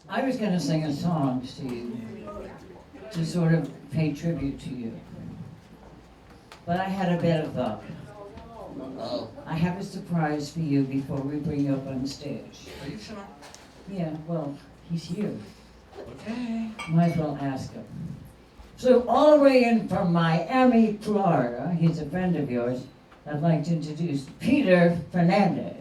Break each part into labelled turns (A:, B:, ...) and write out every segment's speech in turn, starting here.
A: I was going to sing a song to you to sort of pay tribute to you. But I had a better thought. I have a surprise for you before we bring you up on stage.
B: Are you sure?
A: Yeah, well, he's here.
B: Okay.
A: Might as well ask him. So all the way in from Miami, Florida, he's a friend of yours. I'd like to introduce Peter Fernandez.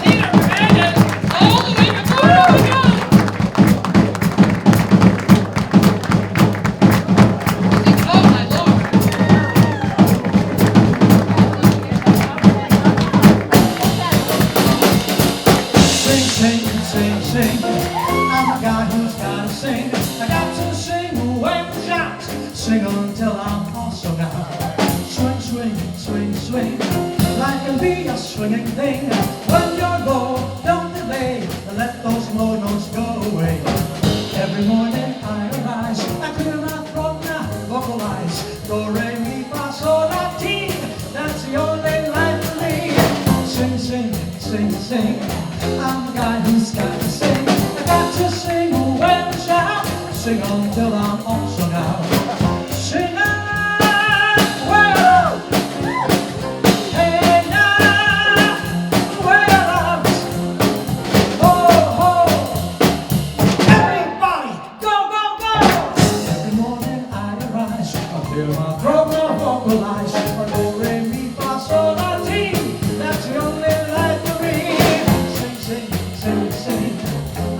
B: Peter Fernandez, all the way from Florida. Oh my Lord!
C: Sing, sing, sing, sing. I'm a guy who's gotta sing. I got to sing away the shots. Sing until I'm awesome now. Swing, swing, swing, swing. Life can be a swinging thing. When you're low, don't delay. Let those low notes go away. Every morning I arise. I clear my throat now, vocalize. Do, re, mi, fa, sol, la, ti. That's the only life for me. Sing, sing, sing, sing. I'm a guy who's got to sing. I got to sing when I shout. Sing until I'm awesome now. Sing on, well, hey now, well, ho, ho. Everybody, go, go, go. Every morning I arise. I clear my throat, now vocalize. I do, re, mi, fa, sol, la, ti. That's the only life for me. Sing, sing, sing, sing.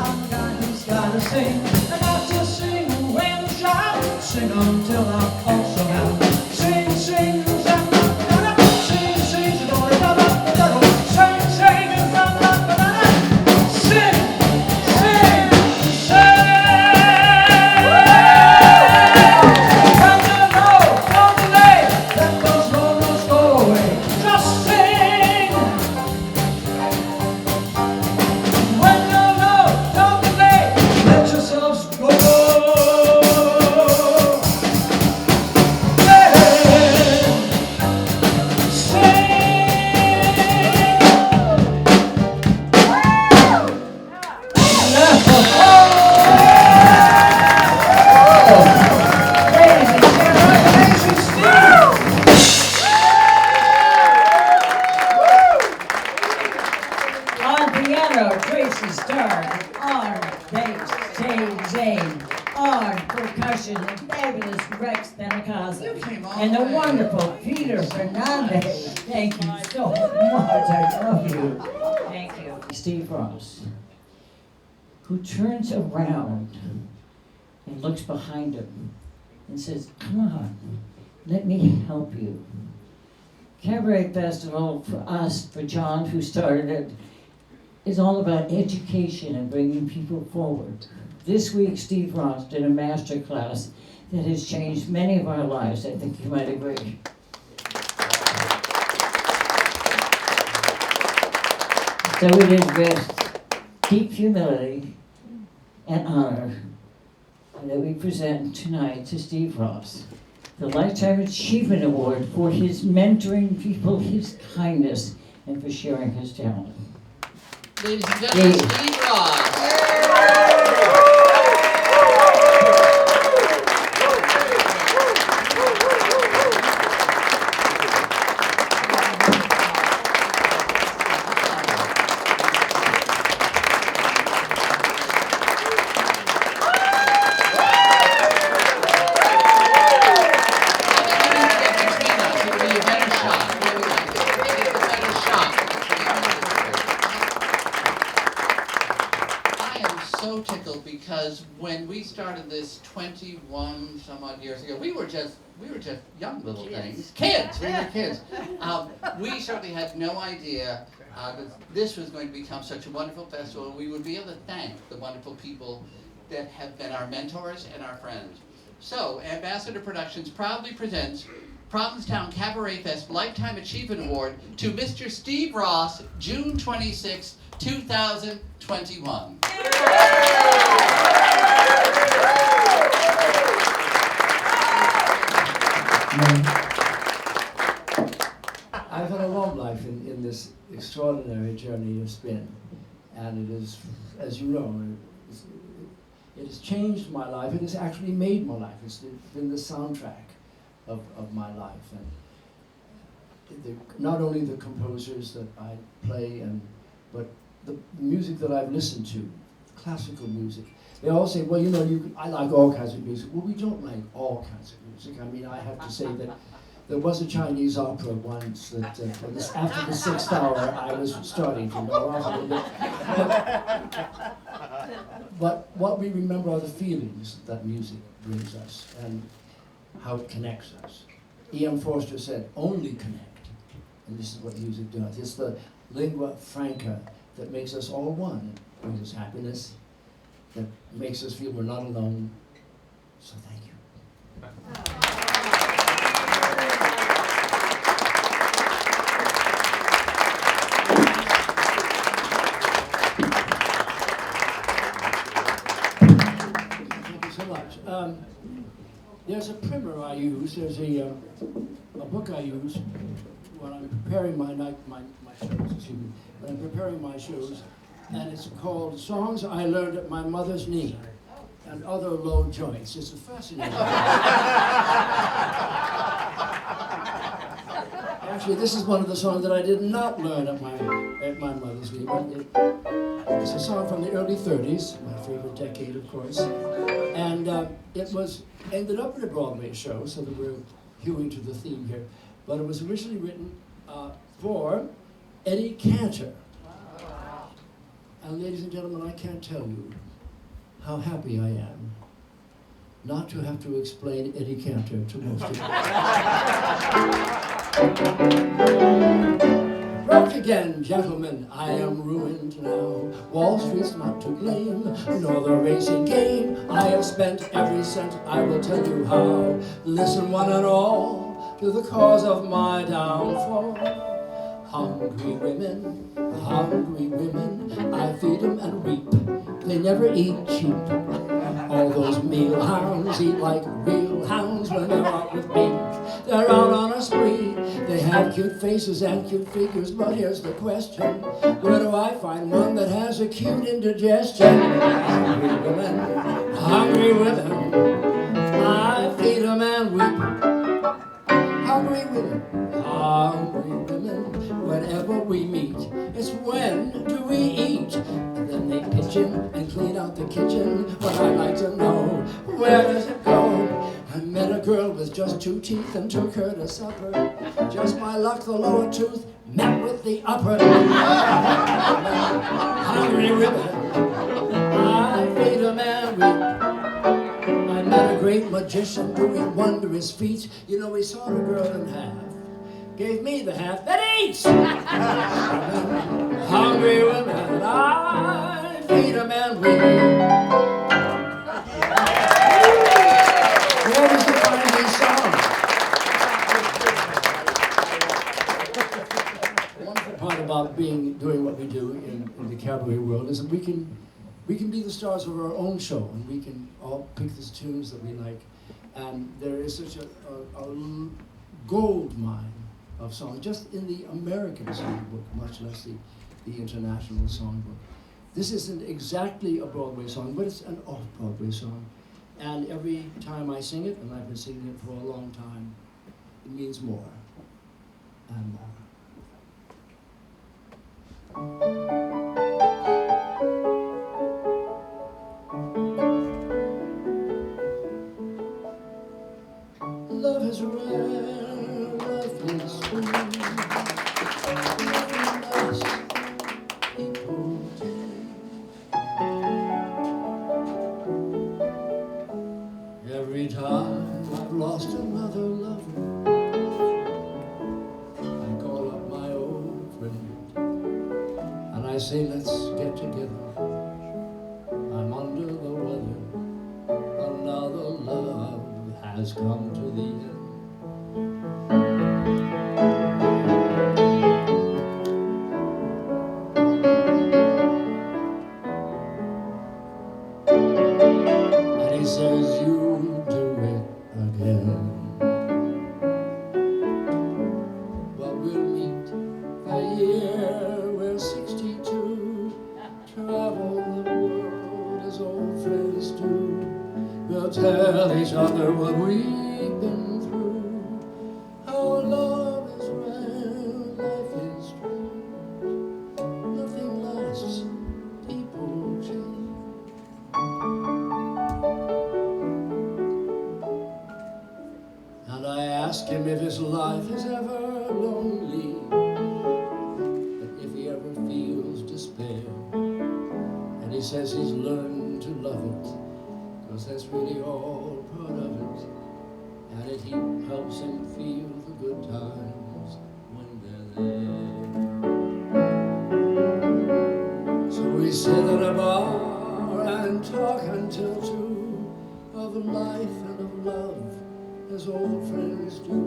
C: I'm a guy who's gotta sing. I got to sing when I shout. Sing until I'm awesome now. Sing, sing, sing, sing, sing, sing, sing, sing, sing, sing. When you're low, don't delay. Let those low notes go away. Just sing. When you're low, don't delay. Let yourselves go. Yeah. Sing.
A: Ladies and gentlemen, on piano, Tracy Starr, on bass, Dave Zane, on percussion, the fabulous Rex Benacasa, and the wonderful Peter Fernandez. Thank you so much. I love you. Thank you. Steve Ross, who turns around and looks behind him and says, "Come on, let me help you." Cabaret Festival for us, for John, who started it, is all about education and bringing people forward. This week, Steve Ross did a master class that has changed many of our lives. I think you might agree. So it is with deep humility and honor that we present tonight to Steve Ross the Lifetime Achievement Award for his mentoring people, his kindness, and for sharing his talent.
B: Ladies and gentlemen,
A: Yeah.
B: Steve Ross. So tickled because when we started this 21 some odd years ago, we were just young little things, kids. We were kids. We certainly had no idea that this was going to become such a wonderful festival, and we would be able to thank the wonderful people that have been our mentors and our friends. So, Ambassador Productions proudly presents Provincetown Cabaret Fest Lifetime Achievement Award to Mr. Steve Ross, June 26, 2021.
D: I've had a long life in this extraordinary journey it's been. And it is, as you know, it has changed my life. It has actually made my life. It's been the soundtrack of my life. And not only the composers that I play, but the music that I've listened to, classical music. They all say, well, you know, I like all kinds of music. Well, we don't like all kinds of music. I mean, I have to say that there was a Chinese opera once that, after the 6th hour, I was starting to know off a little bit. But what we remember are the feelings that music brings us and how it connects us. E.M. Forster said, only connect. And this is what music does. It's the lingua franca that makes us all one. It brings us happiness, that makes us feel we're not alone. So thank you. Thank you so much. There's a primer I use. There's a book I use when I'm preparing my shows. Excuse me. When I'm preparing my shows, and it's called "Songs I Learned at My Mother's Knee and Other Low Joints." It's a fascinating. Actually, this is one of the songs that I did not learn at my mother's knee. But it's a song from the early '30s, my favorite decade, of course, and it ended up in a Broadway show, so that we're hewing to the theme here. But it was originally written for Eddie Cantor. And ladies and gentlemen, I can't tell you how happy I am not to have to explain Eddie Cantor to most of you. Broke again, gentlemen, I am ruined now. Wall Street's not to blame, nor the racing game. I have spent every cent, I will tell you how. Listen one and all to the cause of my downfall. Hungry women, I feed them and weep. They never eat cheap. All those meal hounds eat like real hounds when they're out with me. They're out on a spree. They have cute faces and cute figures, but here's the question. Where do I find one that has a cute indigestion? Hungry women, I feed them and weep. Hungry women, whenever we meet, it's when do we eat? And then they pitch in and clean out the kitchen, but I'd like to know, where does it go? I met a girl with just 2 teeth and took her to supper. Just by luck, the lower tooth met with the upper. Hungry women, I feed a man weep. I met a great magician doing wondrous feats. You know, he saw the girl in half, gave me the half that eats. Hungry women, I feed a man weep. Where does he find these songs? The wonderful part about doing what we do in the cabaret world is that we can be the stars of our own show, and we can all pick the tunes that we like. And there is such a gold mine of songs, just in the American songbook, much less the international songbook. This isn't exactly a Broadway song, but it's an off-Broadway song. And every time I sing it, and I've been singing it for a long time, it means more and more. Love is rare, love is sweet. Love is people take. Every time I've lost another lover, I call up my old friend and I say, let's get together. I'm under the weather, another love has come to the end. And he says, you do it again. But we'll meet the year we're 62. other what we've been through. Our love is real, life is true. Nothing lasts, people change. And I ask him if his life is ever lonely, and if he ever feels despair. And he says he's learned to love it, 'cause that's really all part of it. And it helps him feel the good times when they're there. So we sit at a bar and talk until 2, of life and of love, as old friends do.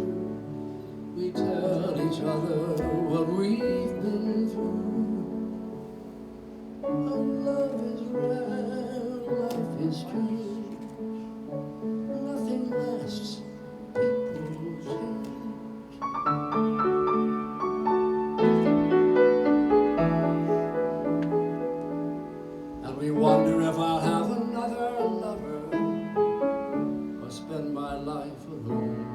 D: We tell each other what we've been through. Our love is real, life is true. Nothing lasts, people change. And we wonder if I'll have another lover, or spend my life alone.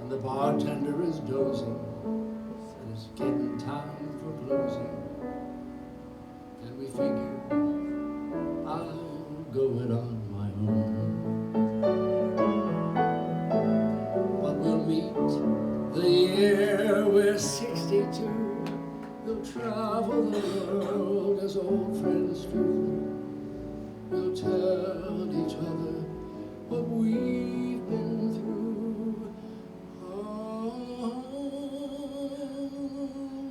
D: And the bartender is dozing, and it's getting time for closing. And we figure I'll go it on my own. But we'll meet the year we're 62. We'll travel the world as old friends do. We'll tell each other what we've been through. Oh,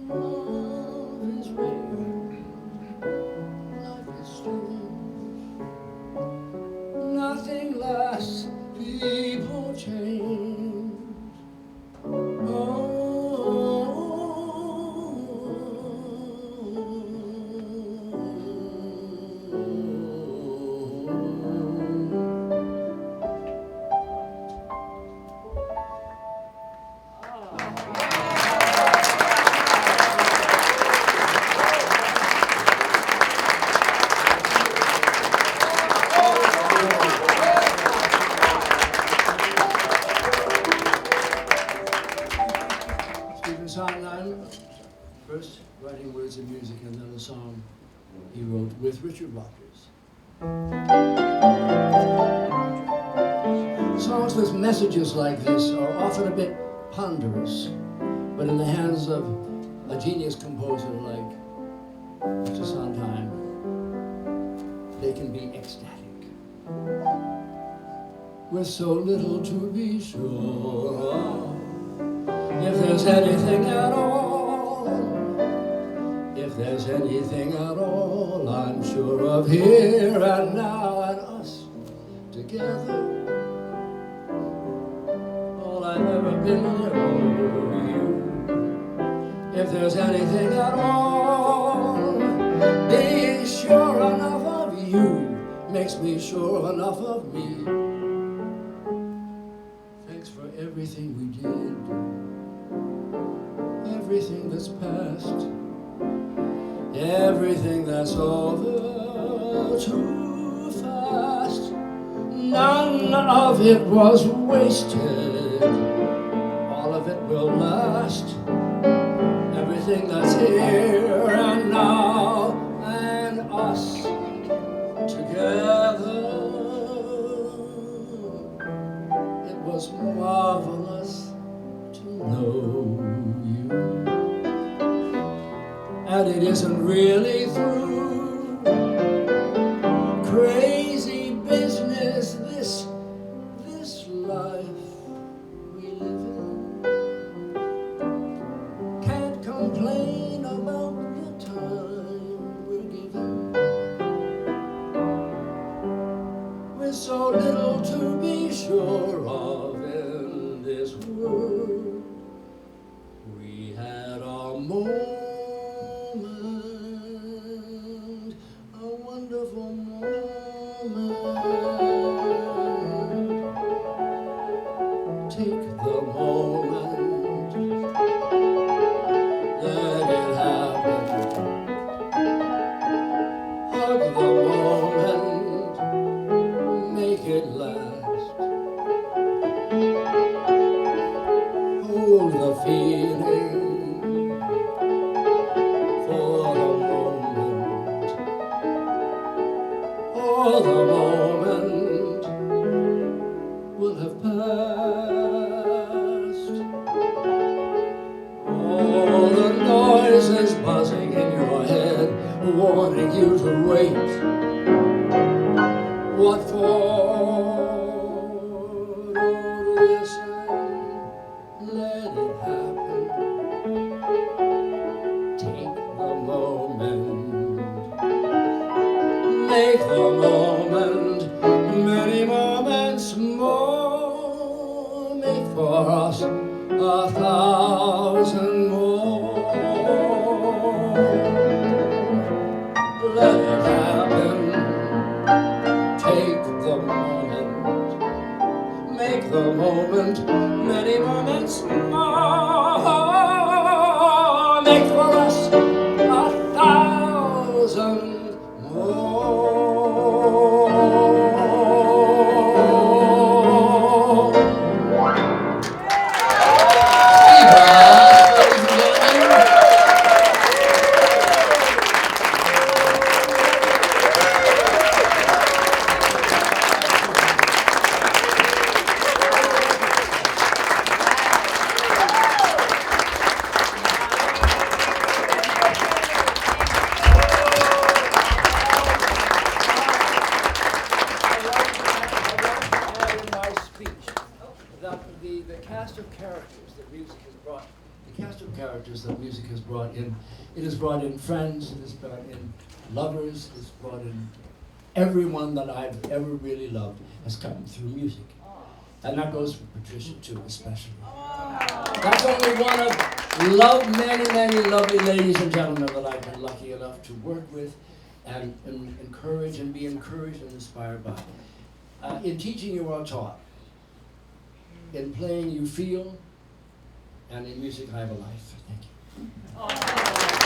D: love is rare, life is strange. Nothing lasts, people change. Stephen Sondheim, first writing words and music, and then a song he wrote with Richard Rodgers. Songs with messages like this are often a bit ponderous, but in the hands of a genius composer like Mr. Sondheim, they can be ecstatic. With so little to be sure of, if there's anything at all, if there's anything at all, I'm sure of here and now and us together. All I've ever been of you. If there's anything at all, being sure enough of you makes me sure enough of me. Thanks for everything we did, everything that's past, everything that's over too fast. None of it was wasted, all of it will last. Everything that's here and now and us together. It was marvelous to know you, and it isn't really through. Crazy business, this life we live in. Can't complain about the time we're given. With so little to be sure of in this world, we had our moments the feeling for the moment. Oh, the moment will have passed. All the noises buzzing in your head, warning you to wait. What for? Don't listen, let it happen. Take the moment, make the moment, many moments more, make for us 1,000 more. Let it happen. Take the moment, make the moment, many moments more, make for us 1,000 more. The cast of characters that music has brought, in, it has brought in friends, it has brought in lovers, it's brought in everyone that I've ever really loved has come through music. And that goes for Patricia too, especially. That's only one of many, many lovely ladies and gentlemen that I've been lucky enough to work with and encourage and be encouraged and inspired by. In teaching you are taught. In playing you feel, and in music I have a life. Thank you.